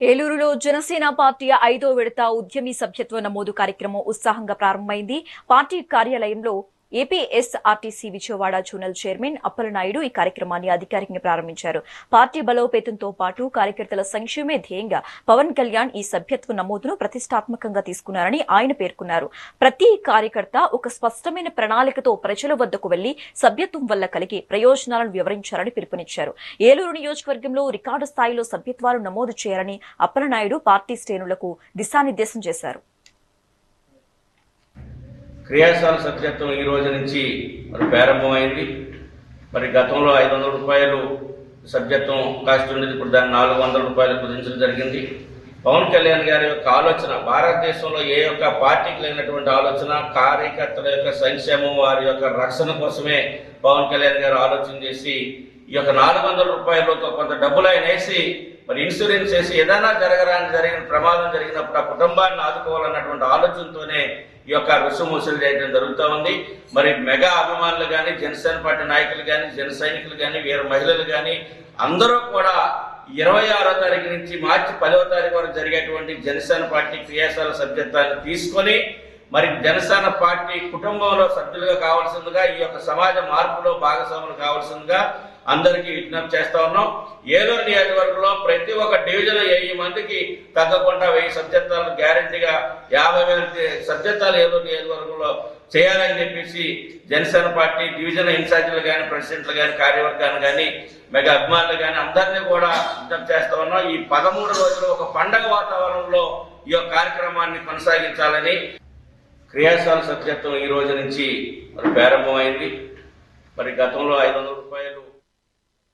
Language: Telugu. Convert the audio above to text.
ఏలూరులో జనసేన పార్టీ 5వ విడత ఉద్యమి సభ్యత్వ నమోదు కార్యక్రమం ఉత్సాహంగా ప్రారంభమైంది. పార్టీ కార్యాలయంలో APSRTC Vijayawada zonal chairman Appalanaidu ఈ కార్యక్రమాన్ని అధికారికంగా ప్రారంభించారు. పార్టీ బలోపేతంతో పాటు కార్యకర్తల సంక్షేమే ధ్యేయంగా పవన్ కళ్యాణ్ ఈ సభ్యత్వ నమోదును ప్రతిష్టాత్మకంగా తీసుకున్నారని ఆయన పేర్కొన్నారు. ప్రతి కార్యకర్త ఒక స్పష్టమైన ప్రణాళికతో ప్రజల వద్దకు వెళ్లి సభ్యత్వం వల్ల కలిగే ప్రయోజనాలను వివరించారని పిలుపునిచ్చారు. ఏలూరు నియోజకవర్గంలో రికార్డు స్థాయిలో సభ్యత్వాలు నమోదు చేయాలని అప్పలనాయుడు పార్టీ శ్రేణులకు దిశానిర్దేశం చేశారు. క్రియాశీల సభ్యత్వం ఈ రోజు నుంచి ప్రారంభమైంది. గతంలో 500 రూపాయలు సభ్యత్వం కాస్ట్ ఉండేది, ఇప్పుడు దాన్ని 400 రూపాయలు కుదించడం జరిగింది. పవన్ కళ్యాణ్ గారి యొక్క ఆలోచన, భారతదేశంలో ఏ యొక్క పార్టీకి లేనటువంటి ఆలోచన, కార్యకర్తల యొక్క సంక్షేమం, వారి యొక్క రక్షణ కోసమే పవన్ కళ్యాణ్ గారు ఆలోచన చేసి ఈ యొక్క 400 రూపాయలతో కొంత డబ్బులు ఆయన వేసి ఇన్సూరెన్స్ చేసి ఏదైనా జరిగిన ప్రమాదం జరిగినప్పుడు ఆ కుటుంబాన్ని ఆదుకోవాలన్నటువంటి ఆలోచనతోనే ఈ యొక్క రుసుము వసూలు చేయడం జరుగుతూ ఉంది. మెగా అభిమానులు కానీ, జనసేన పార్టీ నాయకులు కానీ, జన సైనికులు కానీ, వీర మహిళలు కానీ అందరూ కూడా 26వ తారీఖు నుంచి మార్చి 10వ తారీఖు వరకు జరిగేటువంటి జనసేన పార్టీ క్రియాశీల సభ్యత్వాన్ని తీసుకొని జనసేన పార్టీ కుటుంబంలో సభ్యులుగా కావాల్సిందిగా, ఈ యొక్క సమాజ మార్పులో భాగస్వాములు కావాల్సిందిగా అందరికీ విజ్ఞప్తి చేస్తా ఉన్నాం. ఏలూరు నియోజకవర్గంలో ప్రతి ఒక్క డివిజన్ 1000 మందికి తగ్గకుండా 1000 సభ్యత్వాలు గ్యారంటీగా 50,000 సభ్యత్వాలు ఏలూరు నియోజకవర్గంలో చేయాలని చెప్పేసి జనసేన పార్టీ డివిజన్ ఇన్ఛార్జీలు కానీ, ప్రెసిడెంట్లు కానీ, కార్యవర్గాన్ని కానీ, మెగా అభిమానులు కానీ అందరినీ కూడా విజ్ఞప్తి చేస్తా ఉన్నాం. ఈ 13 రోజులు ఒక పండగ వాతావరణంలో ఈ యొక్క కార్యక్రమాన్ని కొనసాగించాలని. క్రియాశీల సభ్యత్వం ఈ రోజు నుంచి ప్రారంభమైంది. గతంలో 500 రూపాయలు